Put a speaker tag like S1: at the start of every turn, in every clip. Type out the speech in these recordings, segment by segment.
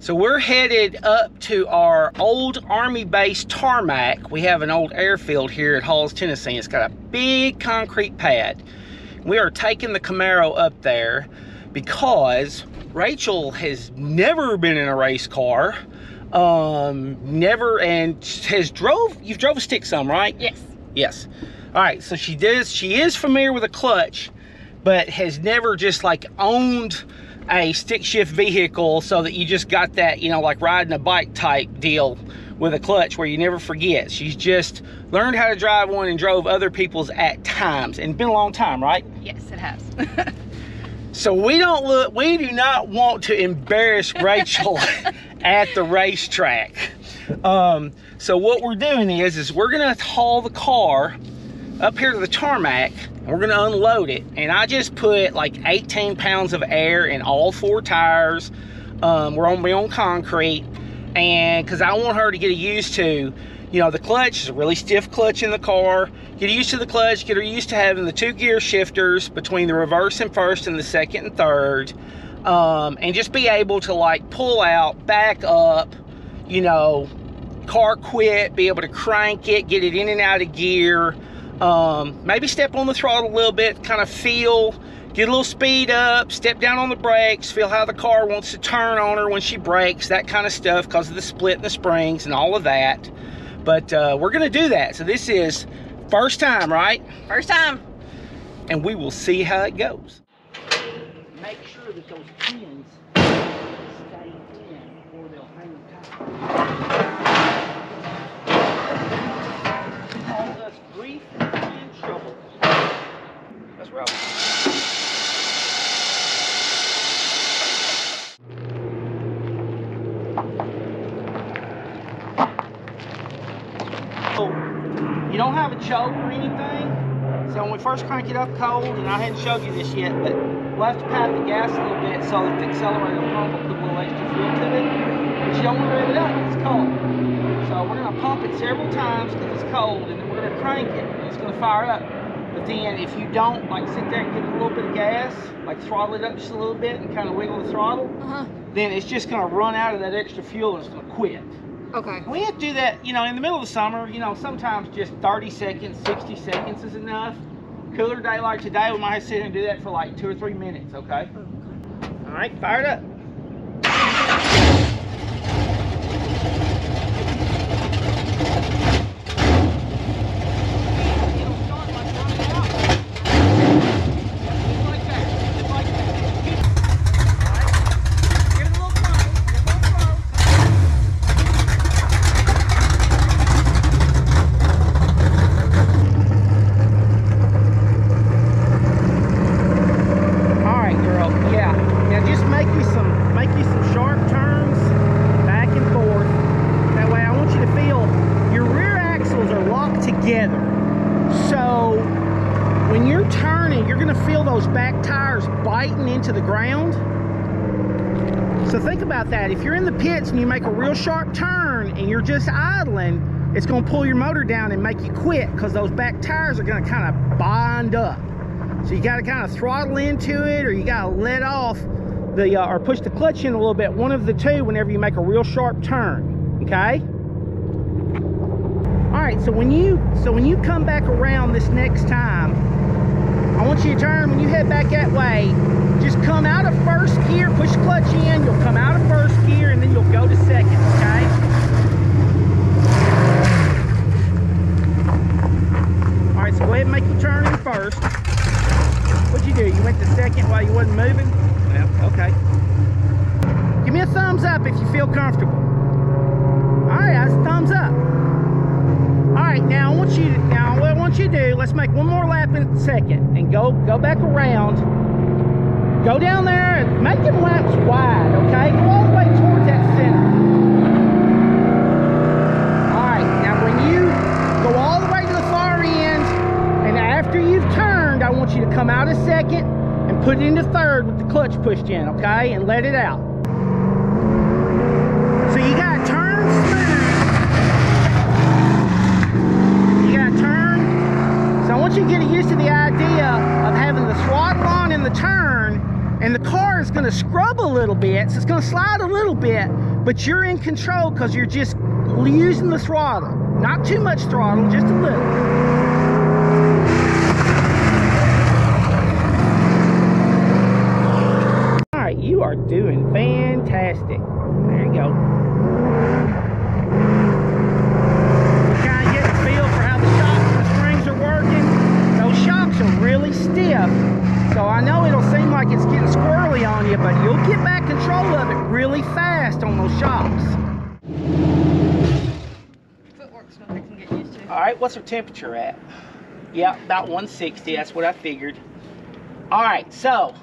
S1: So we're headed up to our old Army base tarmac. We have an old airfield here at Halls, Tennessee. It's got a big concrete pad. We are taking the Camaro up there because Rachel has never been in a race car. Never, and you've drove a stick some, right?
S2: Yes.
S1: Yes. All right, so she is familiar with a clutch, but has never just like owned a stick shift vehicle so that you just got that, you know, like riding a bike type deal with a clutch where you never forget. She's just learned how to drive one and drove other people's at times, and it's been a long time, right?
S2: Yes, it has.
S1: So we do not want to embarrass Rachel at the racetrack. So what we're doing is we're gonna haul the car up here to the tarmac, and we're gonna unload it. And I just put like 18 pounds of air in all 4 tires. We're gonna be on concrete, and because I want her to get used to, you know, the clutch is a really stiff clutch in the car. Get used to the clutch, get her used to having the 2 gear shifters between the reverse and first and the second and third. And just be able to like pull out, back up, you know, car quit, be able to crank it, get it in and out of gear. Maybe step on the throttle a little bit, kind of feel, get a little speed up, step down on the brakes, feel how the car wants to turn on her when she brakes, that kind of stuff, because of the split in the springs and all of that. But we're gonna do that. So this is first time, right?
S2: First time.
S1: And we will see how it goes. Make sure that those pins stay in or they'll hang tight. Cause us grief and trouble. Let's roll. You don't have a choke or anything, so when we first crank it up cold, and I hadn't showed you this yet, but we'll have to pat the gas a little bit so that the accelerator pump will put a little extra fuel to it. But you don't want to rev it up, it's cold. So we're going to pump it several times because it's cold, and then we're going to crank it, and it's going to fire up. But then if you don't like sit there and give it a little bit of gas, like throttle it up just a little bit and kind of wiggle the throttle, then it's just going to run out of that extra fuel and it's going to quit.
S2: Okay.
S1: We have to do that, you know, in the middle of the summer. You know, sometimes just 30 seconds, 60 seconds is enough. Cooler day like today, we might have to sit here and do that for like 2 or 3 minutes, okay? All right, fire it up. So when you're turning, you're going to feel those back tires biting into the ground. So think about that. If you're in the pits and you make a real sharp turn and you're just idling, it's going to pull your motor down and make you quit because those back tires are going to kind of bind up. So you got to kind of throttle into it, or you got to let off the or push the clutch in a little bit, one of the two, whenever you make a real sharp turn. Okay. All right, so when you come back around this next time, I want you to turn. When you head back that way, just come out of first gear, push the clutch in, you'll come out of first gear, and then you'll go to second, okay? All right, so go ahead and make your turn in first. What'd you do? You went to second while you wasn't moving? Well, okay. Give me a thumbs up if you feel comfortable. All right, that's a thumbs up. All right, now what I want you to do, let's make one more lap in second and go back around. Go down there and make them laps wide, okay? Go all the way towards that center. All right, now when you go all the way to the far end, and after you've turned, I want you to come out of second and put it into third with the clutch pushed in, okay? And let it out. So you gotta turn smooth. I want you to get used to the idea of having the throttle on in the turn, and the car is going to scrub a little bit, so it's going to slide a little bit, but you're in control because you're just using the throttle. Not too much throttle, just a little. All right, you are doing fantastic. There you go. Kind of get a feel for how the shocks and the springs are working. Those shocks are really stiff, so I know it'll seem like it's getting squirrely on you, but you'll get back control of it really fast on those shocks.
S2: Footwork's what they can get used to.
S1: All right, what's our temperature at? Yeah, about 160. That's what I figured. All right, so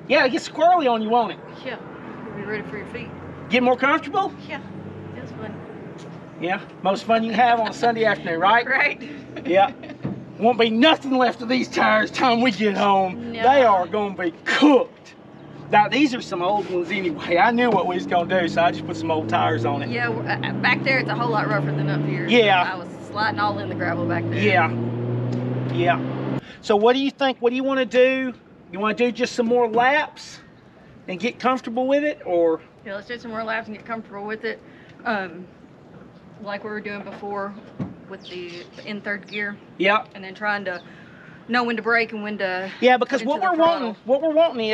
S1: yeah, it gets squirrely on you, won't it?
S2: Yeah, you'll be ready for your feet.
S1: Get more comfortable?
S2: Yeah, it's fun.
S1: Yeah, most fun you can have on a Sunday afternoon, right?
S2: Right.
S1: Yeah. Won't be nothing left of these tires time we get home.
S2: No.
S1: They are gonna be cooked. Now these are some old ones anyway. I knew what we was gonna do, so I just put some old tires on it.
S2: Yeah, back there it's a whole lot rougher than up here.
S1: Yeah.
S2: I was sliding all in the gravel back there.
S1: Yeah. Yeah. So what do you think? What do you want to do? You want to do just some more laps and get comfortable with it, or?
S2: Yeah, let's do some more laps and get comfortable with it. Like we were doing before with the in third gear.
S1: Yeah.
S2: And then trying to know when to brake and when to.
S1: Yeah, because what we're wanting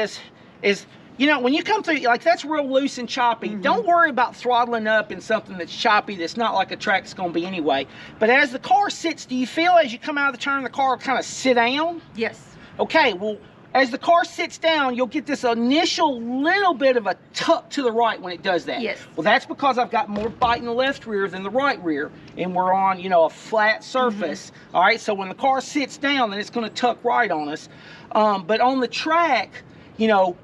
S1: is, you know, when you come through, like that's real loose and choppy.
S2: Mm-hmm.
S1: Don't worry about throttling up in something that's choppy, that's not like a track's gonna be anyway. But as the car sits, do you feel as you come out of the turn, the car will kind of sit down?
S2: Yes.
S1: Okay, well, as the car sits down, you'll get this initial little bit of a tuck to the right when it does that.
S2: Yes.
S1: Well, that's because I've got more bite in the left rear than the right rear, and we're on, you know, a flat surface. All right, so when the car sits down, then it's going to tuck right on us. But on the track, you know,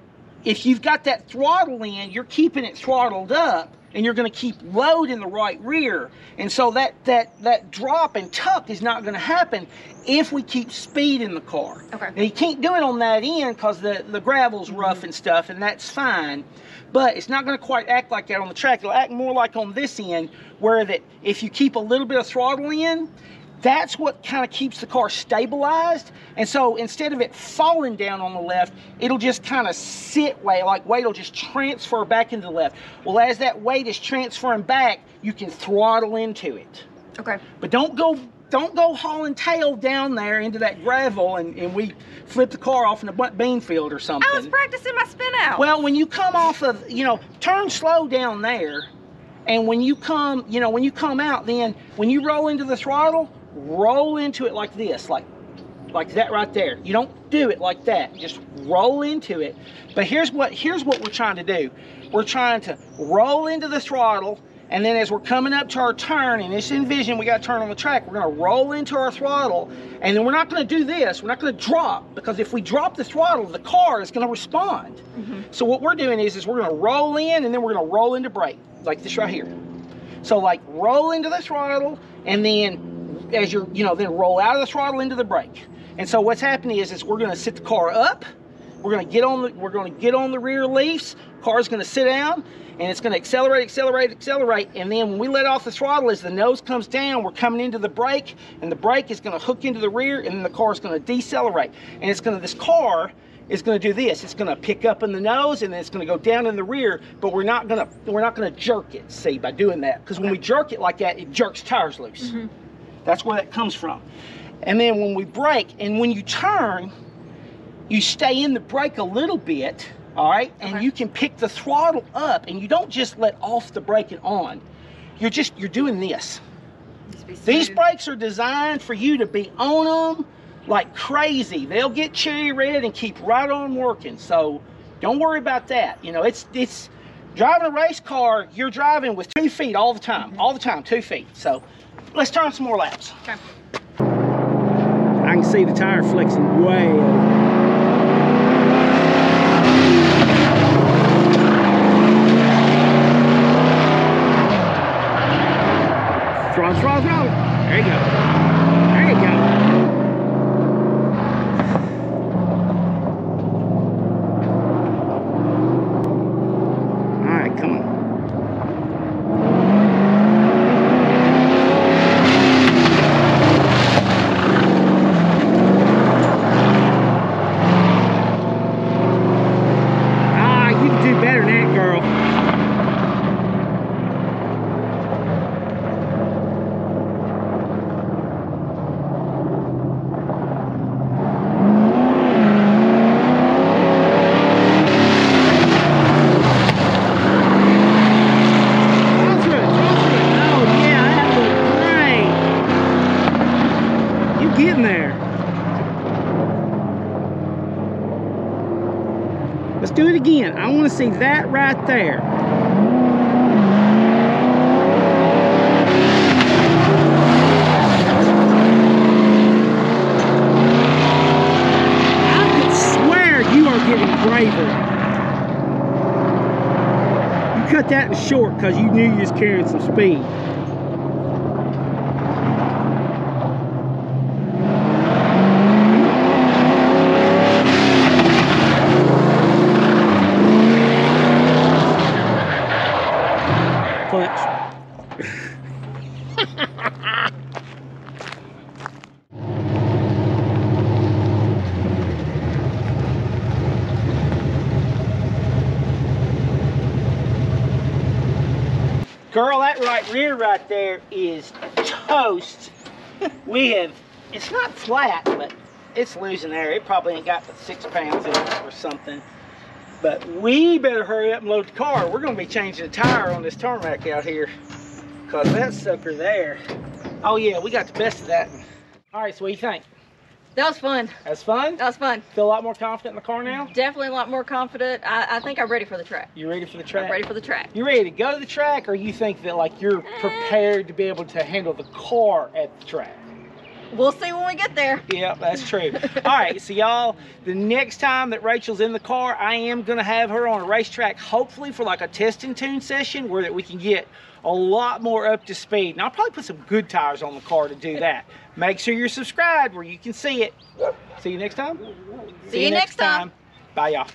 S1: if you've got that throttle in, you're keeping it throttled up, and you're going to keep load in the right rear. And so that drop and tuck is not going to happen if we keep speed in the car.
S2: Okay.
S1: Now you can't do it on that end because the gravel's rough and stuff, and that's fine. But it's not going to quite act like that on the track. It'll act more like on this end, where that if you keep a little bit of throttle in, that's what kind of keeps the car stabilized. And so instead of it falling down on the left, it'll just kind of sit weight will just transfer back into the left. Well, as that weight is transferring back, you can throttle into it.
S2: Okay.
S1: But don't go hauling tail down there into that gravel and we flip the car off in a bean field or something.
S2: I was practicing my spin out.
S1: Well, when you come off of, you know, turn slow down there, and when you come, you know, when you come out, then when you roll into the throttle, roll into it like this, like that right there. You don't do it like that, just roll into it. But here's what we're trying to do. We're trying to roll into the throttle, and then as we're coming up to our turn, and just envision we got to turn on the track, we're going to roll into our throttle, and then we're not going to do this. We're not going to drop, because if we drop the throttle, the car is going to respond. So what we're doing is we're going to roll in, and then we're going to roll into brake, like this right here. So like roll into the throttle, and then as you're, you know, then roll out of the throttle into the brake. And so what's happening is we're going to sit the car up. We're going to get on the rear leaves. Car's going to sit down, and it's going to accelerate, and then when we let off the throttle, as the nose comes down, we're coming into the brake, and the brake is going to hook into the rear, and then the car is going to decelerate. And this car is going to do this. It's going to pick up in the nose, and then it's going to go down in the rear, but we're not going to jerk it, see, by doing that, because when we jerk it like that, it jerks tires loose. That's where that comes from. And then when we brake, and when you turn, you stay in the brake a little bit, all right? And you can pick the throttle up, and you don't just let off the brake and on. You're doing this. These brakes are designed for you to be on them like crazy. They'll get cherry red and keep right on working. So don't worry about that. You know, it's driving a race car, you're driving with 2 feet all the time, 2 feet. So let's turn some more laps.
S2: Okay.
S1: I can see the tire flexing way over. Throttle. There you go. There you go. All right, come on. You can do better than that, girl. again. I want to see that right there. I could swear you are getting braver. You cut that short because you knew you was carrying some speed. Girl, that right rear right there is toast. It's not flat, but it's losing air. It probably ain't got but 6 pounds in it or something. But we better hurry up and load the car. We're gonna be changing the tire on this tarmac out here, cause that sucker there. Oh yeah, we got the best of that one. All right, so what do you think?
S2: That was fun.
S1: That's fun?
S2: That was fun.
S1: Feel a lot more confident in the car now?
S2: Definitely a lot more confident. I think I'm ready for the track.
S1: You ready for the track?
S2: I'm ready for the track.
S1: You ready to go to the track, or you think that like you're prepared to be able to handle the car at the track?
S2: We'll see when we get there.
S1: Yeah, that's true. All right, so y'all, the next time that Rachel's in the car, I am gonna have her on a racetrack, hopefully for like a test and tune session where that we can get a lot more up to speed. And I'll probably put some good tires on the car to do that. Make sure you're subscribed where you can see it. See you next time.
S2: See you next time.
S1: Bye, y'all.